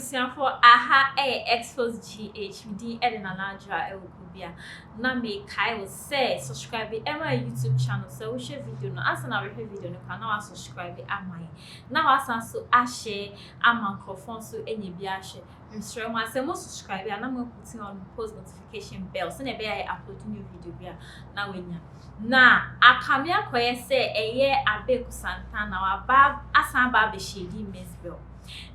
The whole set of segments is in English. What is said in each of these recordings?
ebusian for aha Xposed GH Edina Landra Elgubia. Na me Kai will say subscribe my YouTube channel so we share video no asa na we video no can now subscribe amai. Now asa so share microphone so enye bia share. Mstre mo asa mo subscribe and I'm putting on post notification bell so na be I upload new video bia na wenya. Na akamia koye say Abeiku Santana wa ba asan ba be shedi Mzbel.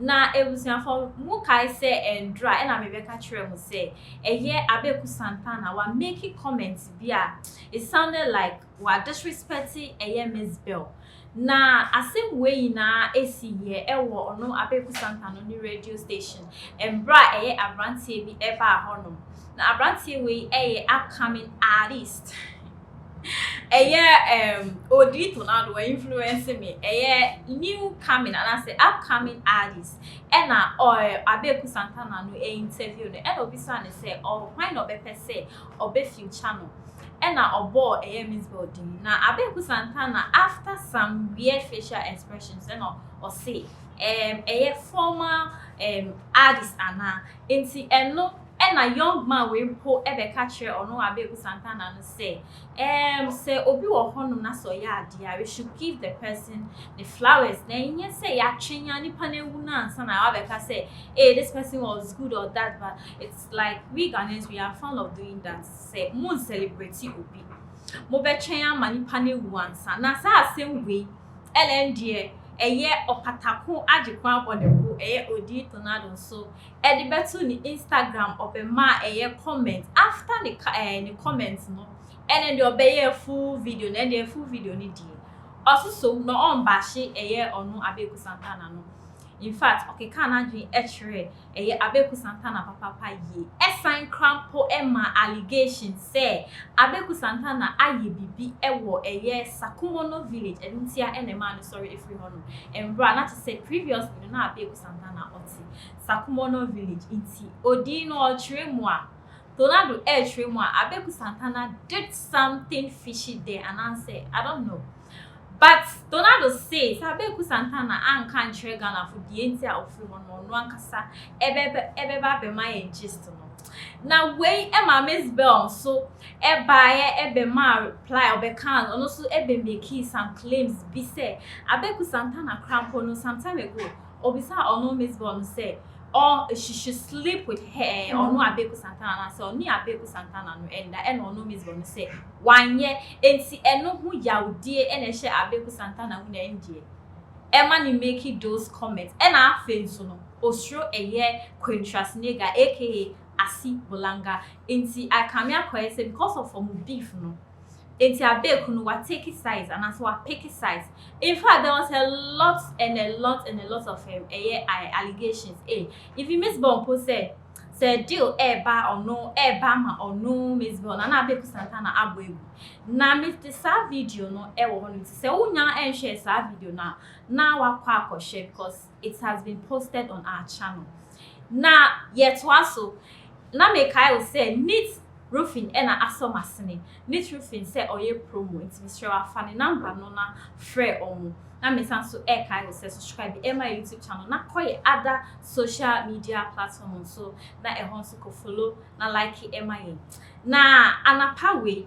Na ebusian for mu kai say and dry and I be catch mu say Abeiku Santana wa making comments bia it sounded like wa disrespecting Mzbel. Na asem way na esi ye ewo ono Abeiku Santana ni radio station and bra abrantie bi eba honom. Na abrantie we upcoming artist. Odi Tornado influencing me. New coming and I say upcoming artist. And na Abeiku Santana no interview. And obisa ne say why not be per se or be future no. And na obo Mzbel din. Na Abeiku Santana after some weird facial expressions and or say former artist ana inti no. And a young man we po ebe catch or no Abeiku Santana no say obi wo honum na so ya dia we should give the person the flowers na yin say ya twenya ni panewu na ansa na abeka say this person was good or that, but it's like we Ghanaians we are fond of doing that. Say mo celebrate obi mo be twenya mani panewu ansa na sa same way LND opatako agikwa abonebu Odi Tornado so the betu ni Instagram opema comment after the comments no and then the obey full video and the full video ni di also so no on bashi onu Abeiku Santana no. In fact, okay, can I do Abeiku Santana papa ye. Sign crampo Emma allegation say Abeiku Santana aye bibi ewo Sakumono village and Ntia and man sorry if we honor. And bra not to say previously na Abeiku Santana oti Sakumono village inti Odino Tremwa. Tornado Tremwa Abeiku Santana did something fishy there and I say I don't know. But Tornado says Abeiku Santana and country Ghana for the entire of no ankasa ebeba be my gist no. Now way Mzbel so ebe ma reply obekan and also make some claims be say Abeiku Santana crampo no some time ago obisa ono Mzbel say or she should sleep with her or no Abeiku Santana so ni Abeiku Santana no and or no Mzbel say 1 year enti eno hu yawdie ene she Abeiku Santana hu na ndie Emma ni make those comments and afen so no osro contrast nega aka asi bolanga enti akamia kwese say because of beef no enti Abeiku no wa take size and as wa pick size. In fact, there was a lot of allegations. If you Mzbel post say deal ba or no ma or no Mzbel na Abeiku Santana aboegu. Na Mr. sa video no wo hono say unya share sa video na wa kwa share because it has been posted on our channel. Na yet also na make I will say neat roofing and asomasene neat roofing say oye promo it's Mr. Afani number no na free omo na me san so kai will say subscribe my YouTube channel na koye other social media platform so na so ko follow na like my na anapa we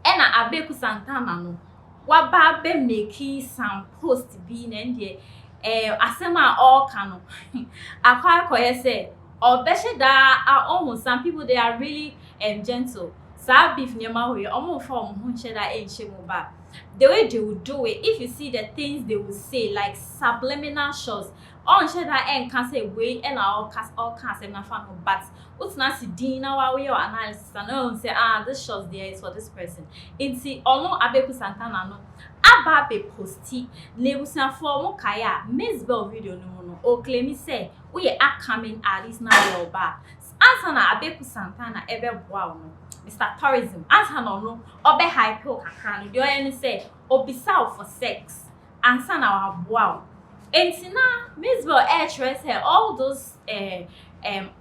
and Abeiku Santana no wa ba be make some post be na ndie asema all kano akwa koye say or better that almost some people they are really gentle. Sa beef nyama we almost form that the way they will do it, if you see the things they will say like subliminal shots, on share that can say way and all cast and na fan but what's not dinner while we are analysis and say this shots there is for this person. It's no Abeiku Santana no ababe posti nebusan for mo kaya Mzbel video no o claim say we are coming artist now your ba answer na Abeiku Santana ebe boa no Mr. Tourism answer no obe hype kakra no dey say obisa for sex answer na boa entina Mzbel trace all those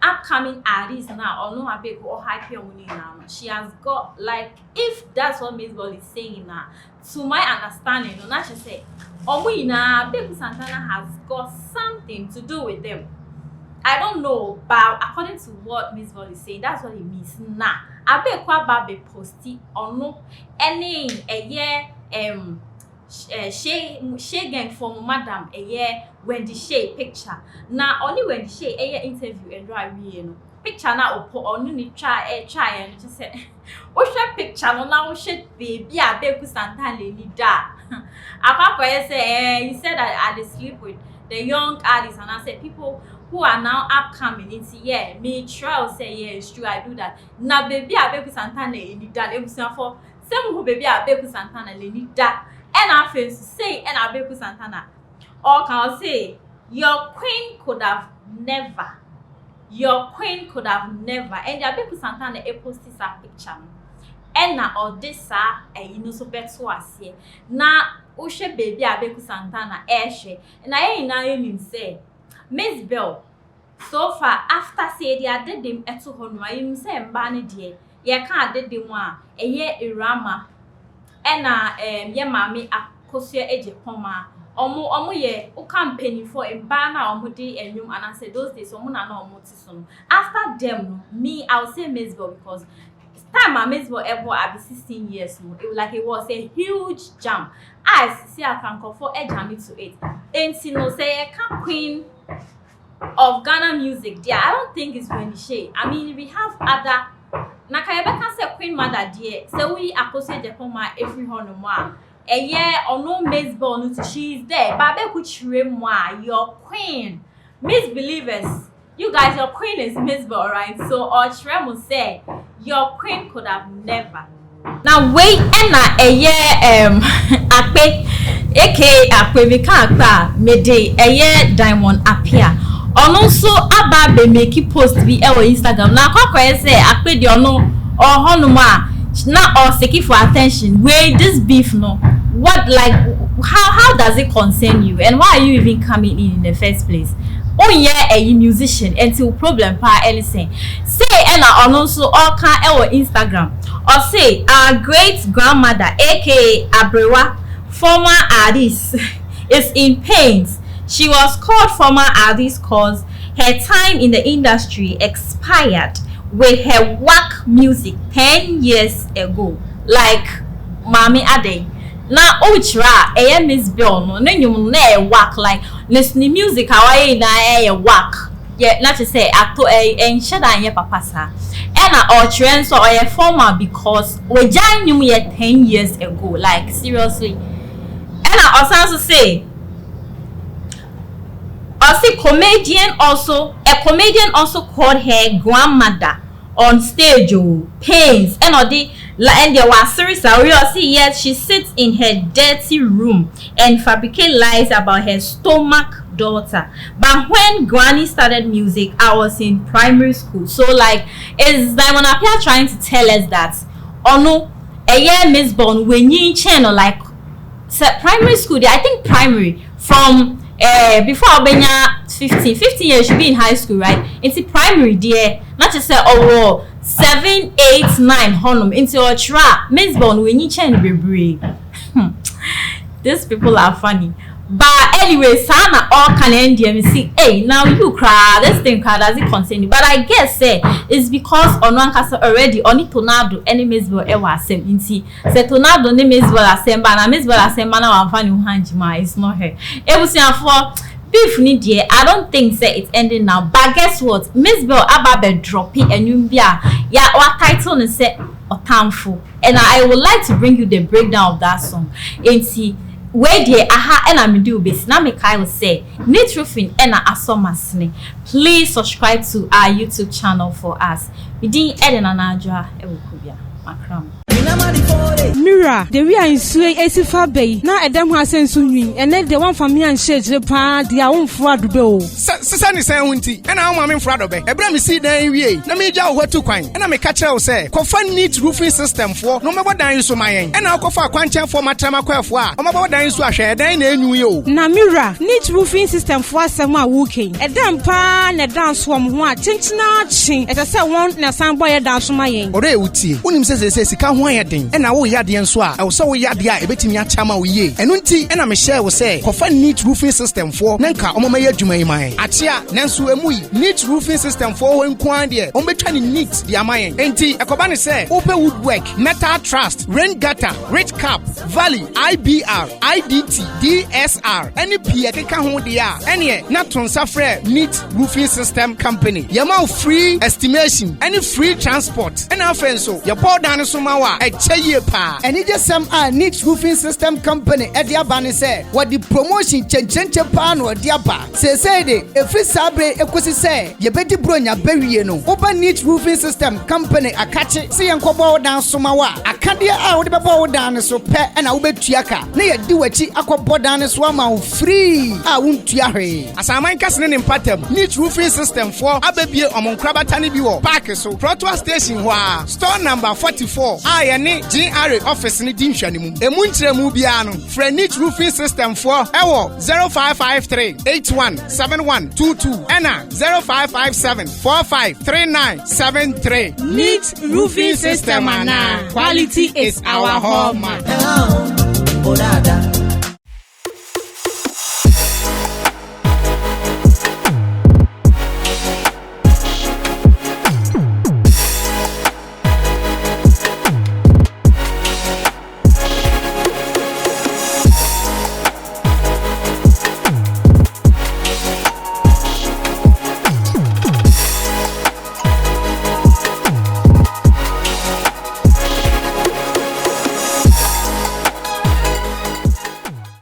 upcoming artists now or no Abeiku or hype money now. She has got like if that's what Mzbel is saying now to my understanding no na she say Abeiku Santana has got something to do with them. I don't know, but according to what Mzbel is saying, that's what it means. Nah, Abeiku Babe posti ono any a year Shay gang for madam a year Wendy Shay picture. Now only Wendy Shay a year interview and drive you picture now or only try and just say what's your picture no now shit baby Abeiku Santana ni da. Appiahs say he said that I sleep with the young artists, and I said people who are now upcoming into me try say it's true I do that. Now baby Abeiku Santana ni da it was for some who baby Abeiku Santana ni da. And I feel to say and Abeiku Santana or can I say your queen could have never and the Abeiku Santana posted a picture and now all this you know so better as here now Oshe baby Abeiku Santana Shay and I ain't say Mzbel so far after say they did them at 200 you say mbani dear ye can't did them one a year irama and ye mammy akosia eje poma omo ye o campaign for mbana omo dey enyum and I said those days omo na no omo tisun after them me I'll say Mzbel because time my Mzbel ever I be 16 years old it was a huge jump I see I can call for a jam to it and no say queen of Ghana music there I don't think it's Wendy Shay I mean we have other na Kayabeka say queen mother dear so we akose Japoma every hono more a year or no Mzbel no she's there but Abeiku chire your queen misbelievers you guys your queen is Mzbel right so or chire say your queen could have never now wait and a year Ape aka Ape we can't mede a year diamond Appiahs also Ababe make post be our Instagram now kwakwa say Ape de ono or honoma now or seeking for attention where this beef no what like how does it concern you and why are you even coming in the first place oh yeah a musician until problem pa anything say and also all can our Instagram or say our great grandmother aka Abrewa former artist is in pains. She was called former artist cause her time in the industry expired with her whack music 10 years ago. Like Mami Ade. Now Ochra Mzbel no nyum na whack like listening music away na whack. Yeah, not to say acto shada ye papa sa. And or trend so or former because we jan nyum ye 10 years ago. Like seriously. And I also say a comedian also called her grandmother on stage pains and there was series yes she sits in her dirty room and fabricate lies about her stomach daughter but when granny started music I was in primary school so like is Diamond Appiahs trying to tell us that no a year Mzbel when you channel like primary school I think primary from before Albania 15 years should be in high school right into primary there not to say 7 8 9 honum into a trap Mzbel when you change be these people are funny but anyway sana all can end here see hey now you cry this thing cry does it concern you but I guess it's because on one case already only Tonado any Mzbel ever asem inti say Tonado ne Mzbel asemba na Mzbel asemba na wan fani hanjima it's not her ebusian for beef ni dear I don't think say it's ending now but guess what Mzbel Ababe drop it and you bia ya what title and say Otamfo and I would like to bring you the breakdown of that song inti where the aha and I'm do base now make I will say nitrofin and asomasne please subscribe to our YouTube channel for us we didn't add an anajwa ewukubia makram Mira, the we are in Sway Esifa Bay. Now a damn has sent swing, and then the one from me and shades the pa, their own fraud bill. Sunny Santi, and I'm in fraud of it. Abraham see the way. Let me jaw what to coin, and I'm a catcher say, Confine needs roofing system for no matter dying so my and I'll call for a quantum for my tamaquafa. I'm about dying so I share then you. Now, Mira, needs roofing system for some walking. A damn pan, a dance from what, tinch notching, as I said, one, and a sound boy a dance from my end. Or they would see. Unim says, he can't wire den ɛna wo yadeɛ nso a ɛwo sɛ wo yadeɛ a ebetimi achama wo yie ɛno nti ɛna me share wo sɛ kɔfa neat roofing system for na nka ɔmo mɛyɛ adwuma yi man akyea nanso emu yi neat roofing system for wo nkoan deɛ ɔmo betwa ne neat de ama yɛn enti ɛkɔba ne sɛ open woodwork metal trust rain gutter ridge cap valley IBR IDT DSR any pie keka ho de a ɛne na to nsa frɛ neat roofing system company yɛma free estimation any free transport ɛna afɛ nso yɛbɔ dan so ma wa ɛkyɛ yie paa ɛne gye sɛm a neat roofing system company ɛde aba ne sɛ wɔde promotion kyɛnkyɛnkyɛ paa na ɔde aba seesei de ɛfiri saa bere ɛkɔsi sɛ yɛbɛdi bronya bɛwie no woba neat roofing system company akakye sɛ yɛnkɔbɔ wo dan so ma wa akadeɛ a wode bɛbɔ wo dan no so pɛ ɛna wobɛtua ka na yɛdi w'akyi akɔbɔ dan no so ama wo free a wontua hwee asaman kase ne mpatam neat roofing system for abɛbie ɔmonkrabata ne bi wɔ park so Protoa station hɔ a store number 44 a yɛne GRA office ne di nhwɛ ne mu emu nkyerɛmu biara no frɛ neat roofing system for ɛwɔ 0553 817122 ɛna 0557 453973 Neat roofing system, and quality is our hallmark.